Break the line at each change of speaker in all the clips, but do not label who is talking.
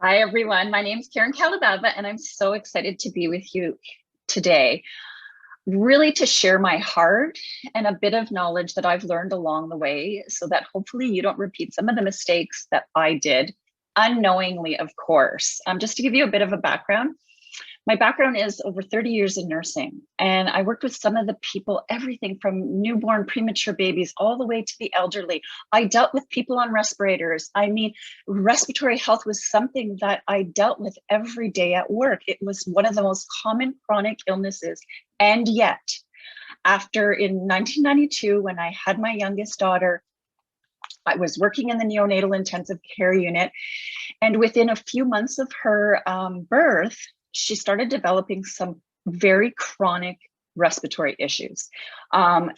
Hi, everyone. My name is Karen Calababa, and I'm so excited to be with you today, really to share my heart and a bit of knowledge that I've learned along the way so that hopefully you don't repeat some of the mistakes that I did unknowingly, of course. Just to give you a bit of a background, my background is over 30 years in nursing, and I worked with some of the people, everything from newborn premature babies all the way to the elderly. I dealt with people on respirators. I mean, respiratory health was something that I dealt with every day at work. It was one of the most common chronic illnesses. And yet, after in 1992, when I had my youngest daughter, I was working in the neonatal intensive care unit, and within a few months of her birth, she started developing some very chronic respiratory issues. And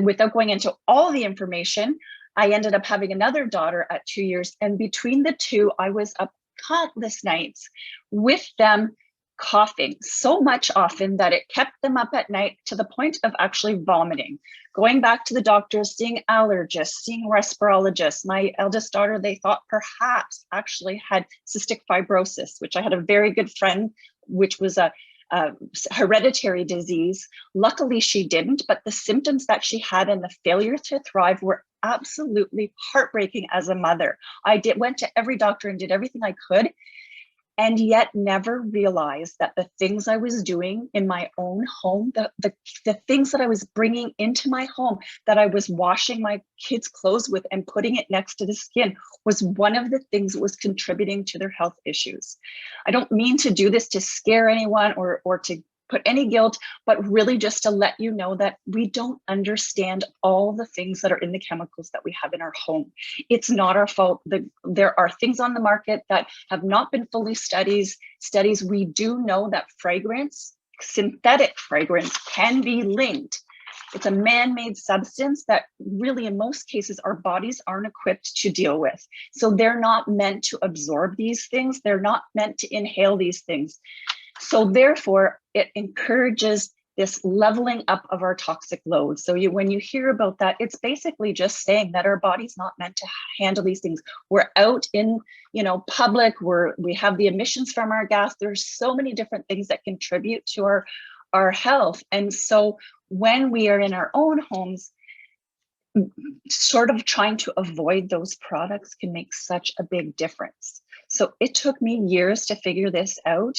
without going into all the information, I ended up having another daughter at 2 years. And between the two, I was up countless nights with them coughing so much often that it kept them up at night to the point of actually vomiting, going back to the doctors, seeing allergists, seeing respirologists. My eldest daughter, they thought perhaps actually had cystic fibrosis, which I had a very good friend, which was a hereditary disease. Luckily, she didn't, but the symptoms that she had and the failure to thrive were absolutely heartbreaking as a mother. Went to every doctor and did everything I could, and yet never realized that the things I was doing in my own home, the things that I was bringing into my home, that I was washing my kids' clothes with and putting it next to the skin, was one of the things that was contributing to their health issues. I don't mean to do this to scare anyone or to put any guilt, but really just to let you know that we don't understand all the things that are in the chemicals that we have in our home. It's not our fault. There are things on the market that have not been fully studied. We do know that fragrance, synthetic fragrance, can be linked. It's a man-made substance that really, in most cases, our bodies aren't equipped to deal with. So they're not meant to absorb these things. They're not meant to inhale these things. So therefore, it encourages this leveling up of our toxic load. So when you hear about that, it's basically just saying that our body's not meant to handle these things. We're out in, public, we have the emissions from our gas. There's so many different things that contribute to our health. And so when we are in our own homes, sort of trying to avoid those products can make such a big difference. So it took me years to figure this out.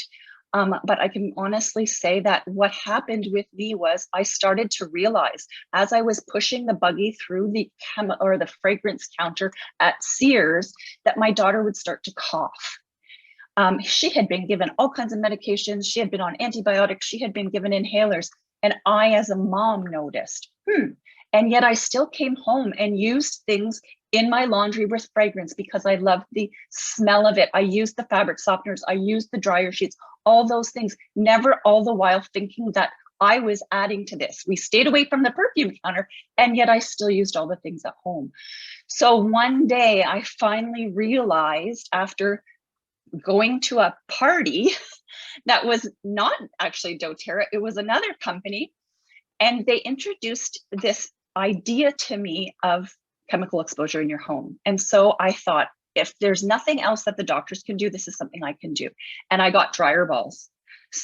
But I can honestly say that what happened with me was I started to realize as I was pushing the buggy through the fragrance counter at Sears that my daughter would start to cough. She had been given all kinds of medications. She had been on antibiotics. She had been given inhalers. And I, as a mom, noticed, and yet I still came home and used things in my laundry with fragrance because I loved the smell of it. I used the fabric softeners. I used the dryer sheets, all those things, never all the while thinking that I was adding to this. We stayed away from the perfume counter, and yet I still used all the things at home. So one day I finally realized, after going to a party that was not actually doTERRA, it was another company, and they introduced this idea to me of chemical exposure in your home. And so I thought, if there's nothing else that the doctors can do, this is something I can do. And I got dryer balls.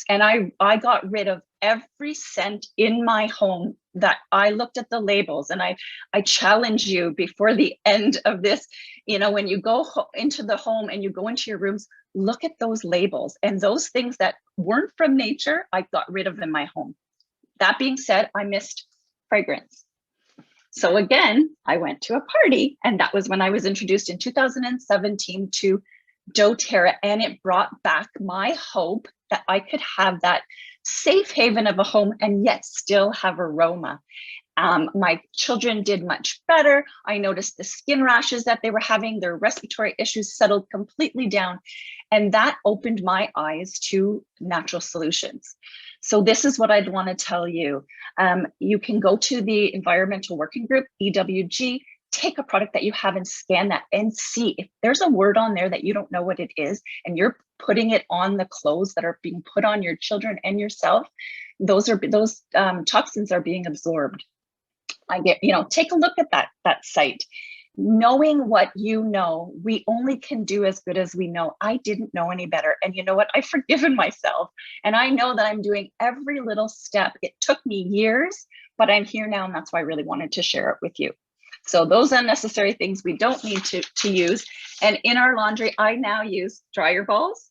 And I got rid of every scent in my home that I looked at the labels. And I challenge you before the end of this, when you go into the home and you go into your rooms, look at those labels, and those things that weren't from nature, I got rid of in my home. That being said, I missed fragrance. So again, I went to a party, and that was when I was introduced in 2017 to doTERRA, and it brought back my hope that I could have that safe haven of a home and yet still have aroma. My children did much better. I noticed the skin rashes that they were having, their respiratory issues settled completely down. And that opened my eyes to natural solutions. So this is what I'd want to tell you. You can go to the Environmental Working Group, EWG, take a product that you have and scan that and see if there's a word on there that you don't know what it is, and you're putting it on the clothes that are being put on your children and yourself, those toxins are being absorbed. Take a look at that site. knowing what you know, we only can do as good as we know. I didn't know any better. And you know what? I've forgiven myself. And I know that I'm doing every little step. It took me years, but I'm here now. And that's why I really wanted to share it with you. So those unnecessary things we don't need to use. And in our laundry, I now use dryer balls.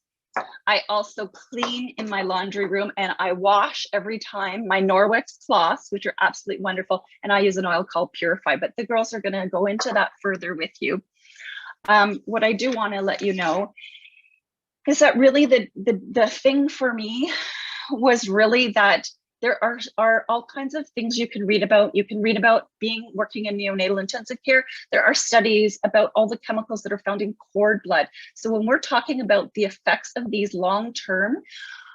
I also clean in my laundry room, and I wash every time my Norwex cloths, which are absolutely wonderful. And I use an oil called Purify, but the girls are going to go into that further with you. What I do want to let you know is that really the thing for me was really that there are all kinds of things you can read about. You can read about working in neonatal intensive care. There are studies about all the chemicals that are found in cord blood. So when we're talking about the effects of these long-term,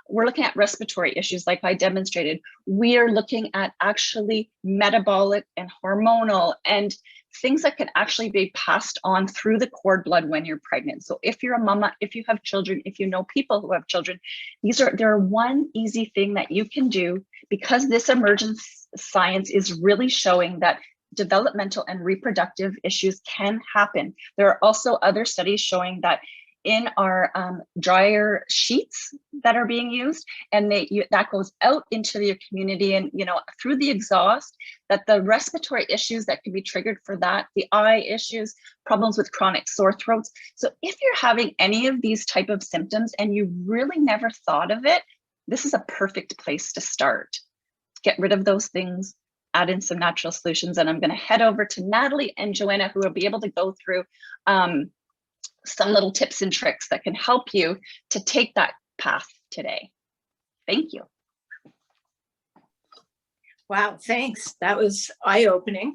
we're looking at respiratory issues like I demonstrated. We are looking at actually metabolic and hormonal and things that can actually be passed on through the cord blood when you're pregnant. So if you're a mama, if you have children, if you know people who have children, there are one easy thing that you can do, because this emergence science is really showing that developmental and reproductive issues can happen. There are also other studies showing that in our dryer sheets that are being used, and that goes out into your community and through the exhaust, that the respiratory issues that can be triggered for that, the eye issues, problems with chronic sore throats. So if you're having any of these type of symptoms and you really never thought of it, this is a perfect place to start. Get rid of those things, add in some natural solutions. And I'm going to head over to Natalie and Joanna, who will be able to go through some little tips and tricks that can help you to take that path today. Thank you.
Wow, thanks. That was eye-opening.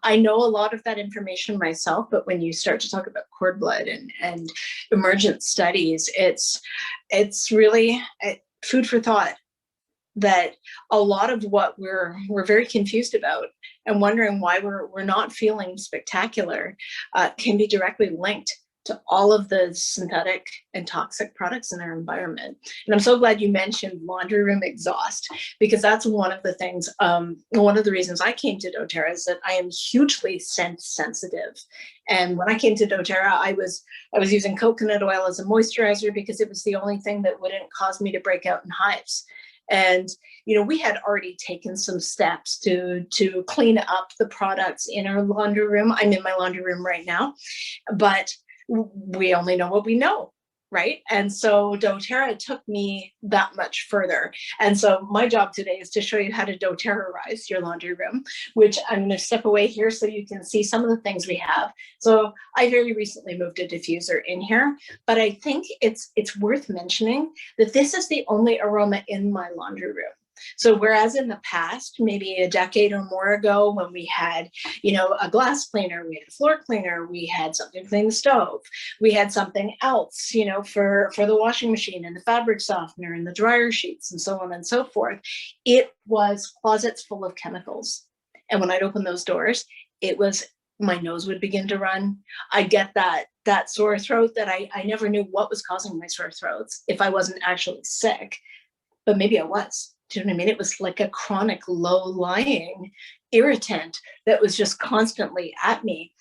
I know a lot of that information myself, but when you start to talk about cord blood and emergent studies, it's really food for thought, that a lot of what we're very confused about and wondering why we're not feeling spectacular can be directly linked to all of the synthetic and toxic products in our environment. And I'm so glad you mentioned laundry room exhaust, because that's one of the things, one of the reasons I came to doTERRA is that I am hugely scent sensitive. And when I came to doTERRA, I was using coconut oil as a moisturizer because it was the only thing that wouldn't cause me to break out in hives. And, we had already taken some steps to clean up the products in our laundry room. I'm in my laundry room right now, but we only know what we know, right? And so doTERRA took me that much further. And so my job today is to show you how to doTERRAize your laundry room, which I'm going to step away here so you can see some of the things we have. So I very recently moved a diffuser in here, but I think it's worth mentioning that this is the only aroma in my laundry room. So whereas in the past, maybe a decade or more ago, when we had, a glass cleaner, we had a floor cleaner, we had something to clean the stove, we had something else, for the washing machine and the fabric softener and the dryer sheets and so on and so forth, it was closets full of chemicals. And when I'd open those doors, my nose would begin to run. I'd get that sore throat that I never knew what was causing my sore throats if I wasn't actually sick, but maybe I was. Do you know what I mean? It was like a chronic low-lying irritant that was just constantly at me.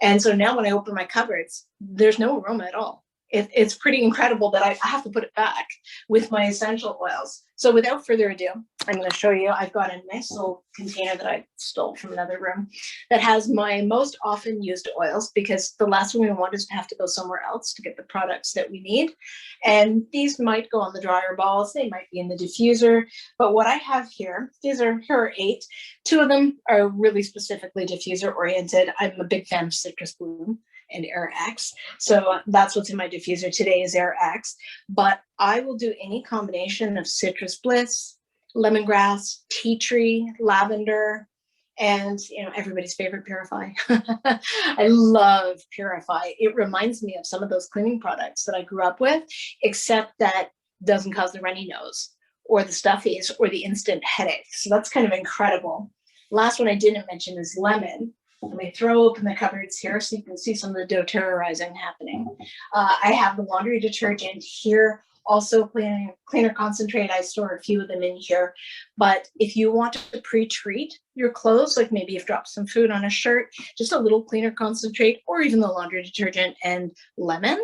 And so now when I open my cupboards, there's no aroma at all. It's pretty incredible that I have to put it back with my essential oils. So without further ado, I'm going to show you, I've got a nice little container that I stole from another room that has my most often used oils, because the last thing we want is to have to go somewhere else to get the products that we need. And these might go on the dryer balls, they might be in the diffuser, but what I have here, here are 8. 2 of them are really specifically diffuser oriented. I'm a big fan of Citrus Bloom and Airax. So that's what's in my diffuser today is Airax, but I will do any combination of Citrus Bliss, lemongrass, tea tree, lavender, and everybody's favorite Purify. I love Purify. It reminds me of some of those cleaning products that I grew up with, except that doesn't cause the runny nose or the stuffies or the instant headache. So that's kind of incredible. Last one I didn't mention is lemon. Let me throw open the cupboards here so you can see some of the doTERRAizing happening. I have the laundry detergent here Also cleaner concentrate, I store a few of them in here. But if you want to pre-treat your clothes, like maybe you've dropped some food on a shirt, just a little cleaner concentrate or even the laundry detergent and lemon,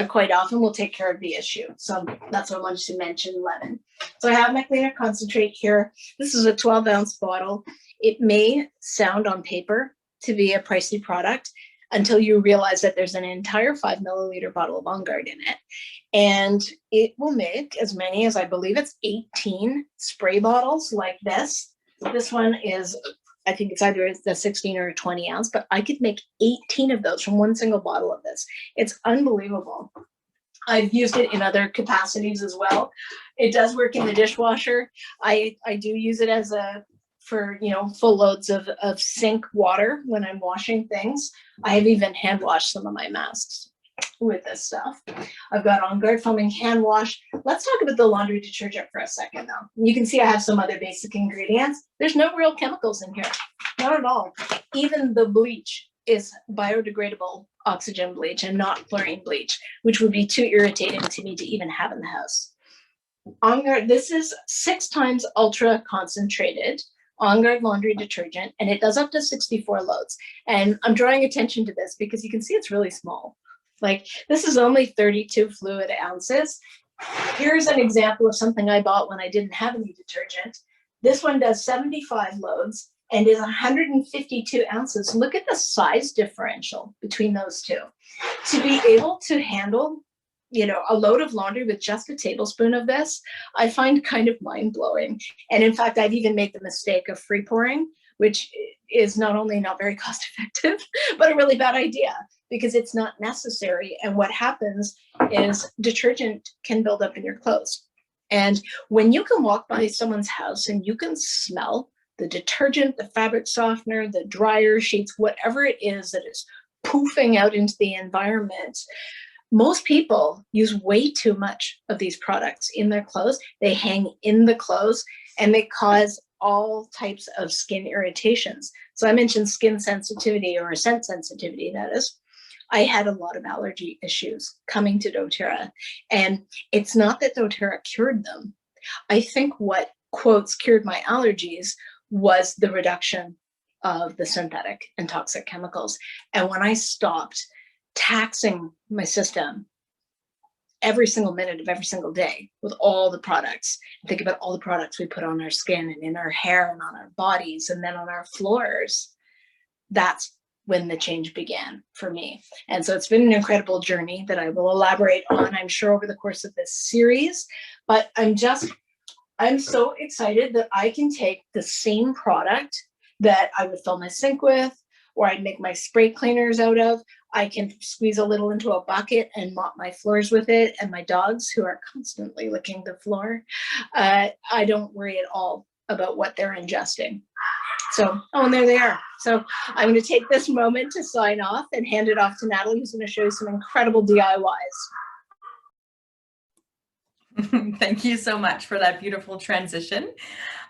quite often will take care of the issue. So that's what I wanted to mention, lemon. So I have my cleaner concentrate here. This is a 12-ounce bottle. It may sound on paper to be a pricey product until you realize that there's an entire 5 milliliter bottle of On Guard in it. And it will make as many as, I believe it's 18 spray bottles like this. This one is, I think it's either the 16 or 20 ounce, but I could make 18 of those from one single bottle of this. It's unbelievable. I've used it in other capacities as well. It does work in the dishwasher. I do use it as for full loads of sink water when I'm washing things. I have even hand washed some of my masks with this stuff. I've got On Guard foaming hand wash. Let's talk about the laundry detergent for a second though. You can see I have some other basic ingredients. There's no real chemicals in here, not at all. Even the bleach is biodegradable oxygen bleach and not chlorine bleach, which would be too irritating to me to even have in the house. On Guard, this is 6 times ultra concentrated On Guard laundry detergent, and it does up to 64 loads. And I'm drawing attention to this because you can see it's really small. Like, this is only 32 fluid ounces. Here's an example of something I bought when I didn't have any detergent. This one does 75 loads and is 152 ounces. Look at the size differential between those two. To be able to handle, a load of laundry with just a tablespoon of this, I find kind of mind-blowing. And in fact, I've even made the mistake of free pouring, which is not only not very cost effective, but a really bad idea because it's not necessary. And what happens is detergent can build up in your clothes. And when you can walk by someone's house and you can smell the detergent, the fabric softener, the dryer sheets, whatever it is that is poofing out into the environment, most people use way too much of these products in their clothes. They hang in the clothes and they cause all types of skin irritations. So I mentioned skin sensitivity or scent sensitivity, that is. I had a lot of allergy issues coming to doTERRA. And it's not that doTERRA cured them. I think what, quotes, cured my allergies was the reduction of the synthetic and toxic chemicals. And when I stopped taxing my system every single minute of every single day with all the products, think about all the products we put on our skin and in our hair and on our bodies and then on our floors, that's when the change began for me. And so it's been an incredible journey that I will elaborate on, I'm sure, over the course of this series. But I'm so excited that I can take the same product that I would fill my sink with, or I'd make my spray cleaners out of. I can squeeze a little into a bucket and mop my floors with it. And my dogs, who are constantly licking the floor, I don't worry at all about what they're ingesting. So, and there they are. So I'm going to take this moment to sign off and hand it off to Natalie, who's going to show you some incredible DIYs.
Thank you so much for that beautiful transition.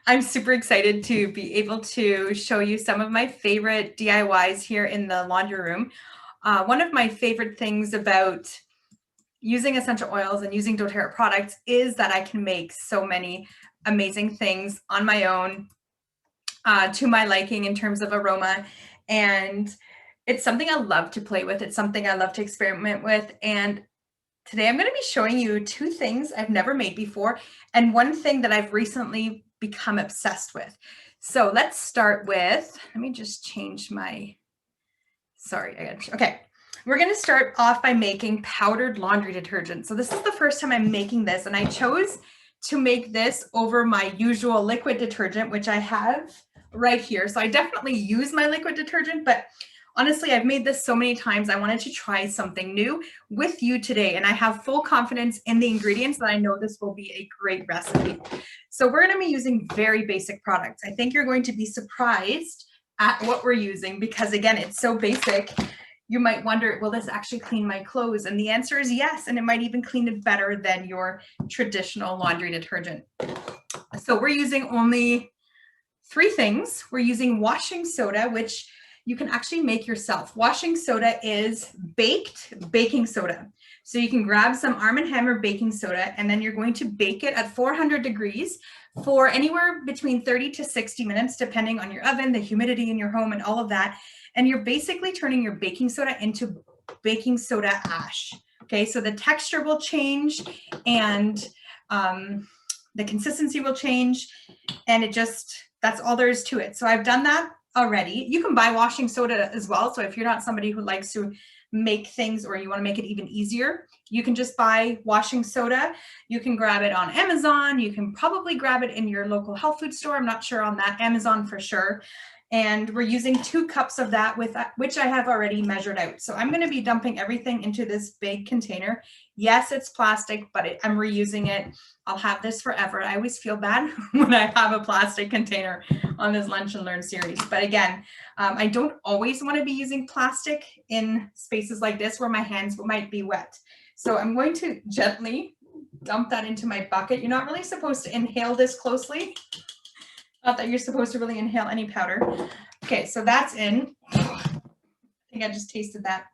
I'm super excited to be able to show you some of my favorite DIYs here in the laundry room. One of my favorite things about using essential oils and using doTERRA products is that I can make so many amazing things on my own to my liking in terms of aroma. And it's something I love to play with. It's something I love to experiment with. And today I'm going to be showing you 2 things I've never made before and one thing that I've recently become obsessed with. So let's start with, let me just change my, okay. We're going to start off by making powdered laundry detergent. So this is the first time I'm making this, and I chose to make this over my usual liquid detergent, which I have right here. So I definitely use my liquid detergent, but honestly, I've made this so many times. I wanted to try something new with you today, and I have full confidence in the ingredients that I know this will be a great recipe. So we're going to be using very basic products. I think you're going to be surprised at what we're using because, again, it's so basic. You might wonder, will this actually clean my clothes? And the answer is yes, and it might even clean it better than your traditional laundry detergent. So we're using only 3 things. We're using washing soda, which you can actually make yourself. Washing soda is baked baking soda. So you can grab some Arm & Hammer baking soda, and then you're going to bake it at 400 degrees for anywhere between 30 to 60 minutes, depending on your oven, the humidity in your home, and all of that. And you're basically turning your baking soda into baking soda ash. Okay, so the texture will change, and the consistency will change, and that's all there is to it. So I've done that already. You can buy washing soda as well. So if you're not somebody who likes to make things, or you want to make it even easier, you can just buy washing soda. You can grab it on Amazon. You can probably grab it in your local health food store. I'm not sure on that. Amazon for sure. And we're using 2 cups of that, which I have already measured out. So I'm going to be dumping everything into this big container. Yes, it's plastic, but I'm reusing it. I'll have this forever. I always feel bad when I have a plastic container on this Lunch and Learn series. But again, I don't always want to be using plastic in spaces like this where my hands might be wet. So I'm going to gently dump that into my bucket. You're not really supposed to inhale this closely. Not that you're supposed to really inhale any powder. Okay, so that's in. I think I just tasted that.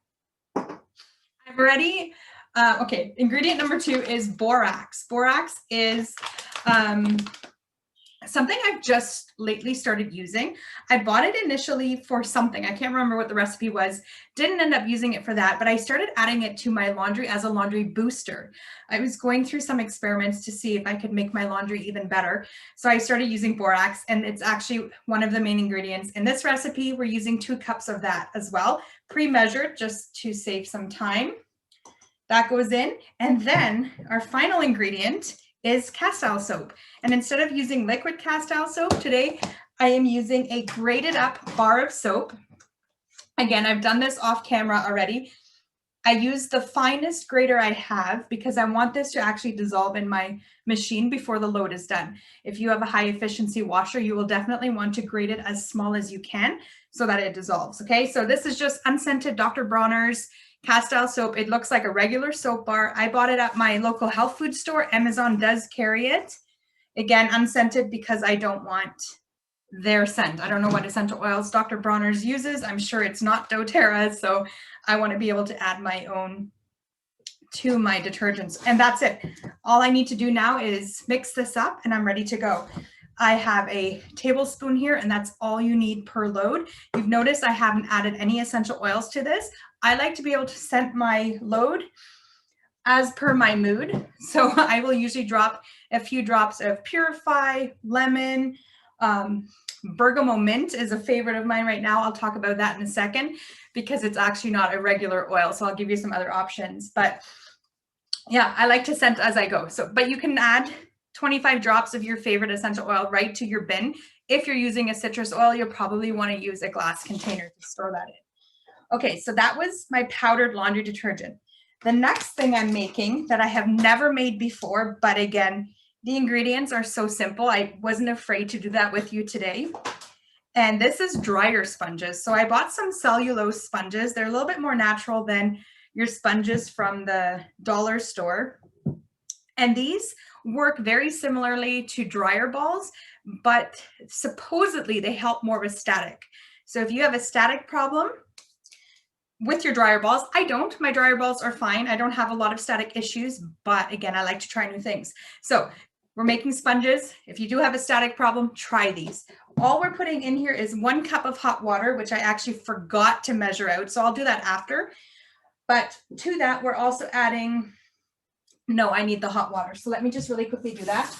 I've already, okay, ingredient number 2 is borax. Borax is something I've just lately started using. I bought it initially for something. I can't remember what the recipe was. Didn't end up using it for that, but I started adding it to my laundry as a laundry booster. I was going through some experiments to see if I could make my laundry even better. So I started using borax, and it's actually one of the main ingredients. In this recipe, we're using 2 cups of that as well, pre-measured just to save some time. That goes in. And then our final ingredient is castile soap. And instead of using liquid castile soap today, I am using a grated up bar of soap. Again, I've done this off camera already. I use the finest grater I have because I want this to actually dissolve in my machine before the load is done. If you have a high efficiency washer, you will definitely want to grate it as small as you can so that it dissolves. Okay, so this is just unscented Dr. Bronner's castile soap. It looks like a regular soap bar. I bought it at my local health food store. Amazon does carry it. Again, unscented because I don't want their scent. I don't know what essential oils Dr. Bronner's uses. I'm sure it's not doTERRA, so I want to be able to add my own to my detergents. And that's it. All I need to do now is mix this up and I'm ready to go. I have a tablespoon here, and that's all you need per load. You've noticed I haven't added any essential oils to this. I like to be able to scent my load as per my mood. So I will usually drop a few drops of Purify, lemon, bergamot mint is a favorite of mine right now. I'll talk about that in a second because it's actually not a regular oil. So I'll give you some other options. But yeah, I like to scent as I go. So, but you can add 25 drops of your favorite essential oil right to your bin. If you're using a citrus oil, you'll probably want to use a glass container to store that in. Okay, so that was my powdered laundry detergent. The next thing I'm making that I have never made before, but again, the ingredients are so simple. I wasn't afraid to do that with you today. And this is dryer sponges. So I bought some cellulose sponges. They're a little bit more natural than your sponges from the dollar store. And these work very similarly to dryer balls, but supposedly they help more with static. So if you have a static problem with your dryer balls, I don't. My dryer balls are fine. I don't have a lot of static issues, but again, I like to try new things. So we're making sponges. If you do have a static problem, try these. All we're putting in here is 1 cup of hot water, which I actually forgot to measure out. So I'll do that after. But to that, we're also adding, no, I need the hot water. So let me just really quickly do that.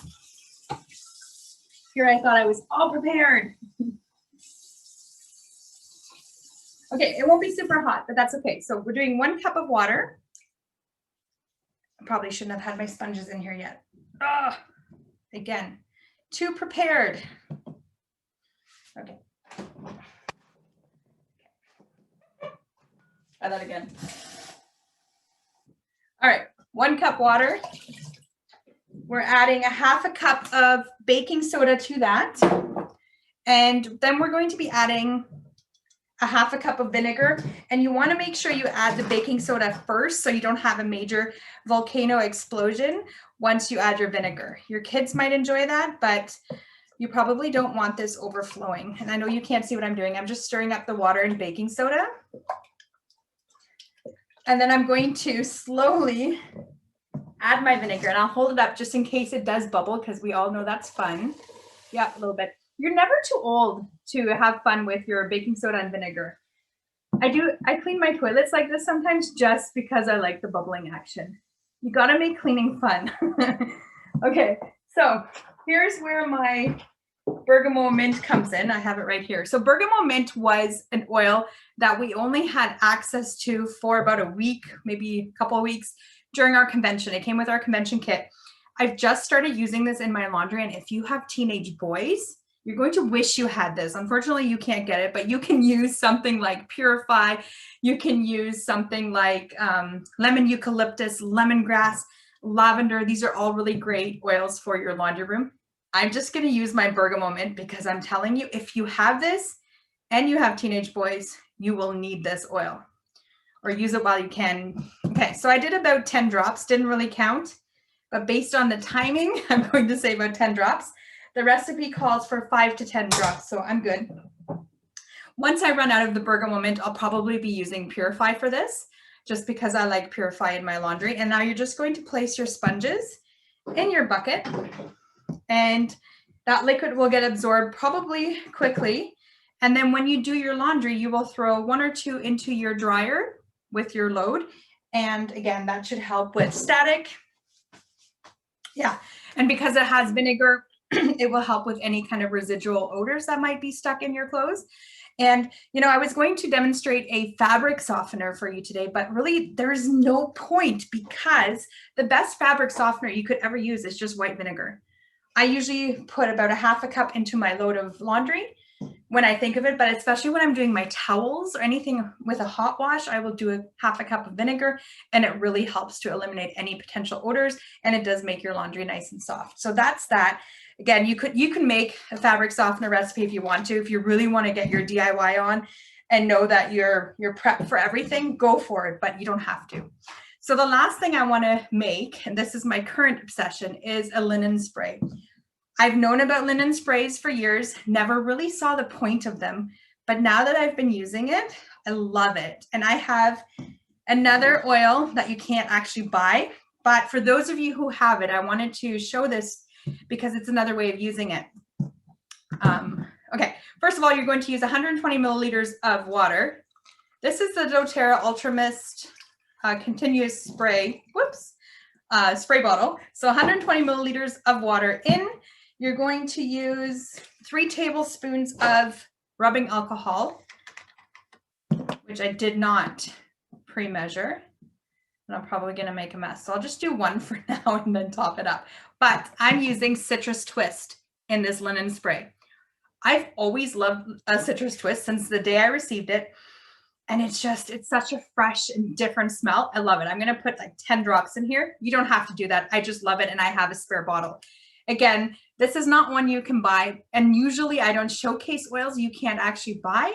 Here I thought I was all prepared. Okay, it won't be super hot, but that's okay. So we're doing 1 cup of water. I probably shouldn't have had my sponges in here yet. Again, too prepared. Okay. Try that again. All right, 1 cup water. We're adding 1/2 cup of baking soda to that. And then we're going to be adding 1/2 cup of vinegar. And you want to make sure you add the baking soda first so you don't have a major volcano explosion once you add your vinegar. Your kids might enjoy that, but you probably don't want this overflowing. And I know you can't see what I'm doing. I'm just stirring up the water and baking soda. And then I'm going to slowly add my vinegar, and I'll hold it up just in case it does bubble, because we all know that's fun. Yeah, a little bit. You're never too old to have fun with your baking soda and vinegar. I clean my toilets like this sometimes just because I like the bubbling action. You gotta make cleaning fun. Okay, so here's where my bergamot mint comes in. I have it right here. So bergamot mint was an oil that we only had access to for about a week, maybe a couple of weeks during our convention. It came with our convention kit. I've just started using this in my laundry, and if you have teenage boys, you're going to wish you had this. Unfortunately, you can't get it, but you can use something like Purify. You can use something like lemon eucalyptus, lemongrass, lavender. These are all really great oils for your laundry room. I'm just going to use my bergamot mint because I'm telling you, if you have this and you have teenage boys, you will need this oil, or use it while you can. Okay, so I did about 10 drops, didn't really count, but based on the timing, I'm going to say about 10 drops. The recipe calls for 5 to 10 drops, so I'm good. Once I run out of the bergamot mint, I'll probably be using Purify for this, just because I like Purify in my laundry. And now you're just going to place your sponges in your bucket, and that liquid will get absorbed probably quickly. And then when you do your laundry, you will throw 1 or 2 into your dryer with your load. And again, that should help with static. Yeah, and because it has vinegar, it will help with any kind of residual odors that might be stuck in your clothes. And, you know, I was going to demonstrate a fabric softener for you today, but really there's no point, because the best fabric softener you could ever use is just white vinegar. I usually put about 1/2 cup into my load of laundry when I think of it, but especially when I'm doing my towels or anything with a hot wash, I will do 1/2 cup of vinegar, and it really helps to eliminate any potential odors, and it does make your laundry nice and soft. So that's that. Again, you can make a fabric softener recipe if you want to. If you really want to get your DIY on and know that you're prepped for everything, go for it, but you don't have to. So the last thing I want to make, and this is my current obsession, is a linen spray. I've known about linen sprays for years, never really saw the point of them, but now that I've been using it, I love it. And I have another oil that you can't actually buy, but for those of you who have it, I wanted to show this because it's another way of using it. Okay, first of all, you're going to use 120 milliliters of water. This is the doTERRA Ultra Mist continuous spray, spray bottle. So 120 milliliters of water in. You're going to use 3 tablespoons of rubbing alcohol, which I did not pre-measure. And I'm probably going to make a mess. So I'll just do 1 for now and then top it up. But I'm using Citrus Twist in this linen spray. I've always loved a Citrus Twist since the day I received it. And it's such a fresh and different smell. I love it. I'm going to put like 10 drops in here. You don't have to do that. I just love it. And I have a spare bottle. Again, this is not one you can buy. And usually I don't showcase oils you can't actually buy.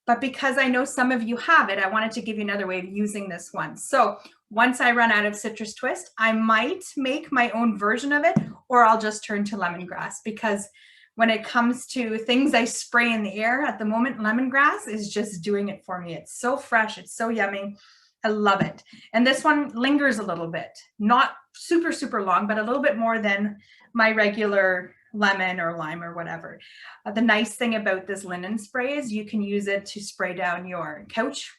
But because I know some of you have it, I wanted to give you another way of using this one. So once I run out of Citrus Twist, I might make my own version of it, or I'll just turn to lemongrass, because when it comes to things I spray in the air at the moment, lemongrass is just doing it for me. It's so fresh. It's so yummy. I love it. And this one lingers a little bit, not super, super long, but a little bit more than my regular lemon or lime or whatever. The nice thing about this linen spray is you can use it to spray down your couch.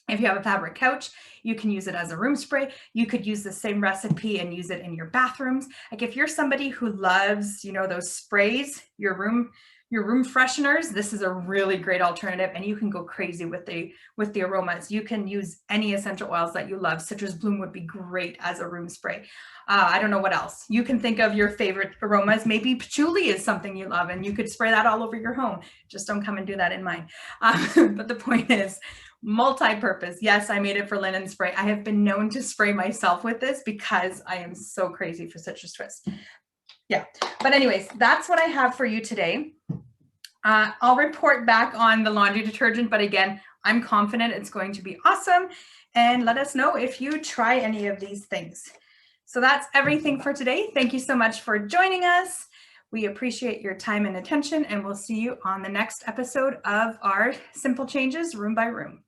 If you have a fabric couch, you can use it as a room spray. You could use the same recipe and use it in your bathrooms. Like if you're somebody who loves, you know, those sprays, your room fresheners, this is a really great alternative, and you can go crazy with the aromas. You can use any essential oils that you love. Citrus bloom would be great as a room spray. I don't know what else. You can think of your favorite aromas. Maybe patchouli is something you love, and you could spray that all over your home. Just don't come and do that in mine. But the point is, multi-purpose. Yes, I made it for linen spray. I have been known to spray myself with this because I am so crazy for Citrus Twist. Yeah, but anyways, that's what I have for you today. I'll report back on the laundry detergent, but again, I'm confident it's going to be awesome. And let us know if you try any of these things. So that's everything for today. Thank you so much for joining us. We appreciate your time and attention, and we'll see you on the next episode of our Simple Changes Room by Room.